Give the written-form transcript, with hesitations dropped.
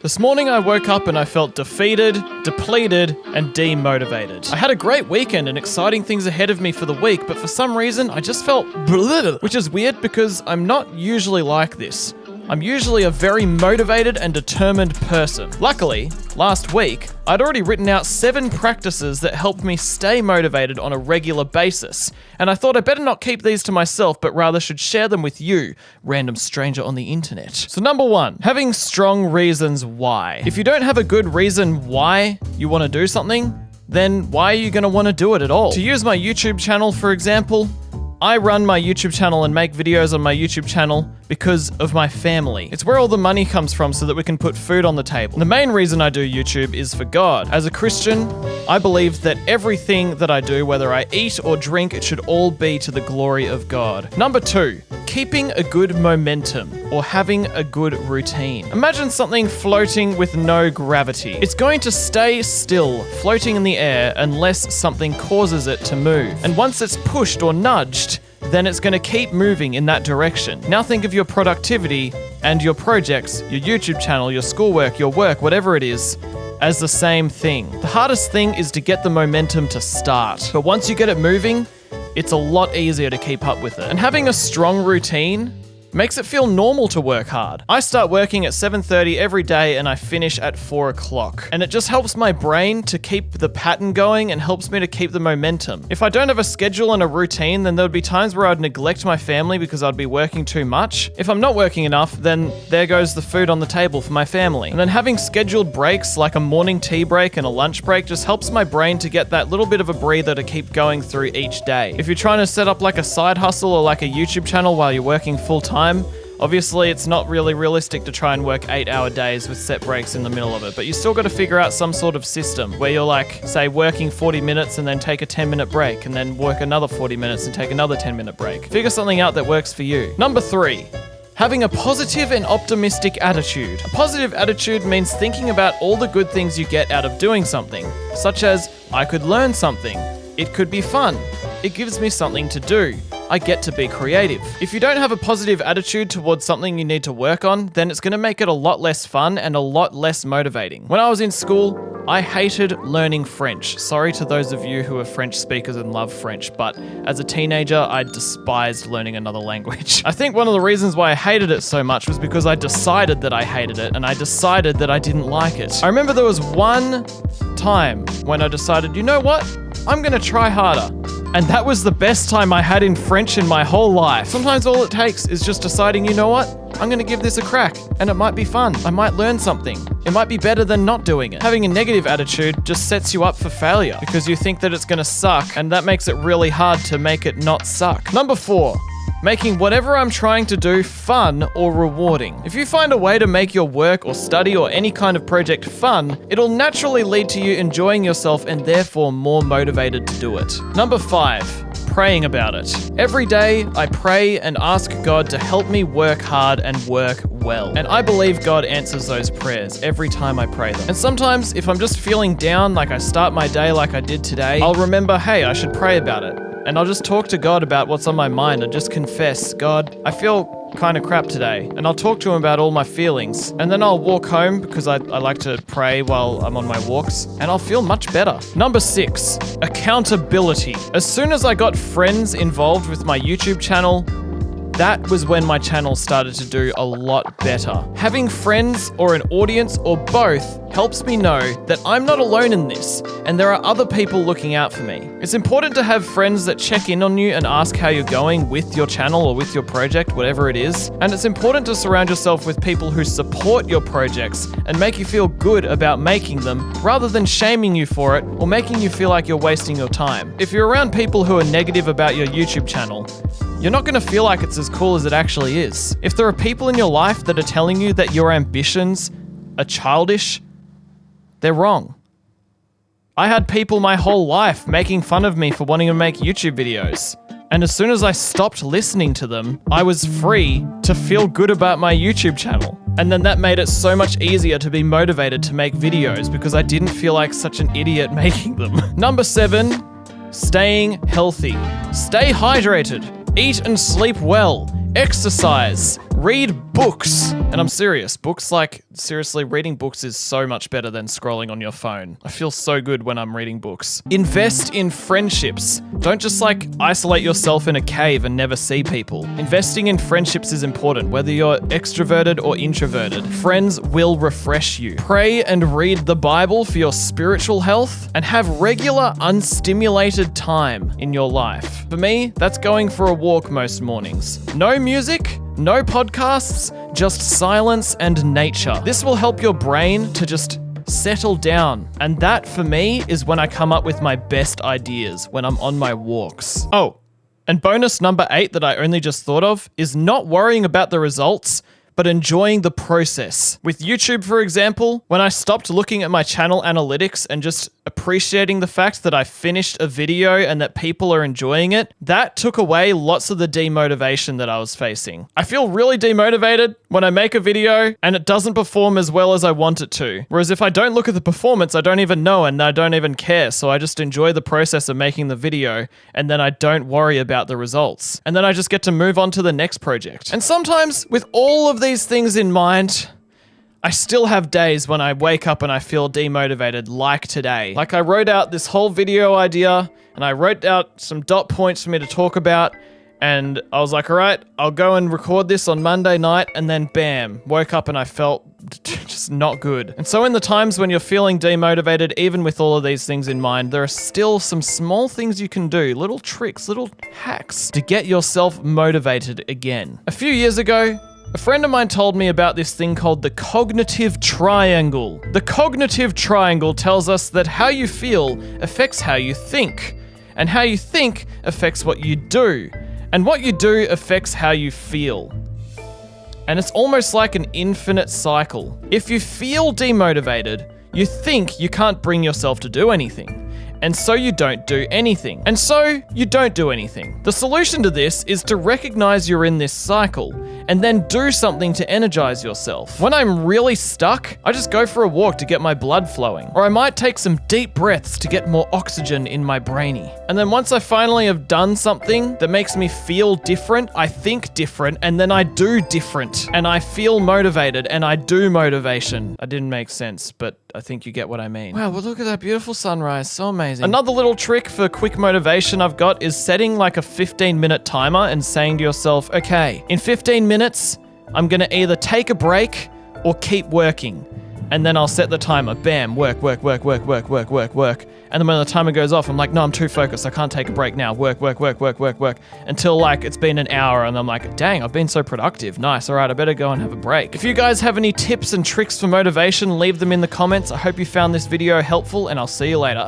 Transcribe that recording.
This morning I woke up and I felt defeated, depleted, and demotivated. I had a great weekend and exciting things ahead of me for the week, but for some reason I just felt bleh, which is weird because I'm not usually like this. I'm usually a very motivated and determined person. Luckily, last week, I'd already written out 7 practices that helped me stay motivated on a regular basis, and I thought I better not keep these to myself, but rather should share them with you, random stranger on the internet. So number 1, having strong reasons why. If you don't have a good reason why you want to do something, then why are you going to want to do it at all? To use my YouTube channel, for example, I run my YouTube channel and make videos on my YouTube channel because of my family. It's where all the money comes from so that we can put food on the table. The main reason I do YouTube is for God. As a Christian, I believe that everything that I do, whether I eat or drink, it should all be to the glory of God. Number 2, keeping a good momentum or having a good routine. Imagine something floating with no gravity. It's going to stay still, floating in the air, unless something causes it to move. And once it's pushed or nudged, then it's going to keep moving in that direction. Now think of your productivity and your projects, your YouTube channel, your schoolwork, your work, whatever it is, as the same thing. The hardest thing is to get the momentum to start. But once you get it moving, it's a lot easier to keep up with it. And having a strong routine makes it feel normal to work hard. I start working at 7:30 every day and I finish at 4 o'clock. And it just helps my brain to keep the pattern going and helps me to keep the momentum. If I don't have a schedule and a routine, then there would be times where I'd neglect my family because I'd be working too much. If I'm not working enough, then there goes the food on the table for my family. And then having scheduled breaks like a morning tea break and a lunch break just helps my brain to get that little bit of a breather to keep going through each day. If you're trying to set up like a side hustle or like a YouTube channel while you're working full time, obviously it's not really realistic to try and work 8-hour days with set breaks in the middle of it, but you still got to figure out some sort of system where you're like, say, working 40 minutes and then take a 10-minute break and then work another 40 minutes and take another 10-minute break. Figure something out that works for you. Number 3, having a positive and optimistic attitude. A positive attitude means thinking about all the good things you get out of doing something, such as, I could learn something, it could be fun, it gives me something to do, I get to be creative. If you don't have a positive attitude towards something you need to work on, then it's going to make it a lot less fun and a lot less motivating. When I was in school, I hated learning French. Sorry to those of you who are French speakers and love French, but as a teenager, I despised learning another language. I think one of the reasons why I hated it so much was because I decided that I hated it and I decided that I didn't like it. I remember there was one time when I decided, you know what? I'm going to try harder. And that was the best time I had in French in my whole life. Sometimes all it takes is just deciding, you know what? I'm going to give this a crack and it might be fun. I might learn something. It might be better than not doing it. Having a negative attitude just sets you up for failure because you think that it's going to suck, and that makes it really hard to make it not suck. Number 4. Making whatever I'm trying to do fun or rewarding. If you find a way to make your work or study or any kind of project fun, it'll naturally lead to you enjoying yourself and therefore more motivated to do it. Number 5. Praying about it. Every day, I pray and ask God to help me work hard and work well. And I believe God answers those prayers every time I pray them. And sometimes, if I'm just feeling down, like I start my day like I did today, I'll remember, hey, I should pray about it. And I'll just talk to God about what's on my mind and just confess, God, I feel kind of crap today. And I'll talk to him about all my feelings. And then I'll walk home because I like to pray while I'm on my walks, and I'll feel much better. Number 6, accountability. As soon as I got friends involved with my YouTube channel, that was when my channel started to do a lot better. Having friends or an audience or both helps me know that I'm not alone in this and there are other people looking out for me. It's important to have friends that check in on you and ask how you're going with your channel or with your project, whatever it is. And it's important to surround yourself with people who support your projects and make you feel good about making them rather than shaming you for it or making you feel like you're wasting your time. If you're around people who are negative about your YouTube channel, you're not going to feel like it's as cool as it actually is. If there are people in your life that are telling you that your ambitions are childish, they're wrong. I had people my whole life making fun of me for wanting to make YouTube videos. And as soon as I stopped listening to them, I was free to feel good about my YouTube channel. And then that made it so much easier to be motivated to make videos because I didn't feel like such an idiot making them. Number 7, staying healthy. Stay hydrated. Eat and sleep well. Exercise. Read books. And I'm serious. Books, like, seriously, reading books is so much better than scrolling on your phone. I feel so good when I'm reading books. Invest in friendships. Don't just, like, isolate yourself in a cave and never see people. Investing in friendships is important, whether you're extroverted or introverted. Friends will refresh you. Pray and read the Bible for your spiritual health, and have regular, unstimulated time in your life. For me, that's going for a walk most mornings. No music, no podcasts, just silence and nature. This will help your brain to just settle down. And that, for me, is when I come up with my best ideas, when I'm on my walks. Oh, and bonus number 8 that I only just thought of is not worrying about the results, but enjoying the process. With YouTube, for example, when I stopped looking at my channel analytics and just appreciating the fact that I finished a video and that people are enjoying it, that took away lots of the demotivation that I was facing. I feel really demotivated when I make a video and it doesn't perform as well as I want it to. Whereas if I don't look at the performance, I don't even know and I don't even care. So I just enjoy the process of making the video and then I don't worry about the results. And then I just get to move on to the next project. And sometimes with all of these things in mind, I still have days when I wake up and I feel demotivated, like today. Like I wrote out this whole video idea and I wrote out some dot points for me to talk about, and I was like, all right, I'll go and record this on Monday night, and then bam, woke up and I felt just not good. And so in the times when you're feeling demotivated, even with all of these things in mind, there are still some small things you can do, little tricks, little hacks to get yourself motivated again. A few years ago, a friend of mine told me about this thing called the cognitive triangle. The cognitive triangle tells us that how you feel affects how you think, and how you think affects what you do, and what you do affects how you feel. And it's almost like an infinite cycle. If you feel demotivated, you think you can't bring yourself to do anything. And so you don't do anything. And so you don't do anything. The solution to this is to recognize you're in this cycle and then do something to energize yourself. When I'm really stuck, I just go for a walk to get my blood flowing. Or I might take some deep breaths to get more oxygen in my brainy. And then once I finally have done something that makes me feel different, I think different, and then I do different. And I feel motivated and I do motivation. I didn't make sense, but I think you get what I mean. Wow, well, look at that beautiful sunrise. So amazing. Another little trick for quick motivation I've got is setting like a 15-minute timer and saying to yourself, okay, in 15 minutes, I'm gonna either take a break or keep working. And then I'll set the timer, bam, work. And then when the timer goes off, I'm like, no, I'm too focused. I can't take a break now. Work. Until like it's been an hour and I'm like, dang, I've been so productive. Nice. All right, I better go and have a break. If you guys have any tips and tricks for motivation, leave them in the comments. I hope you found this video helpful and I'll see you later.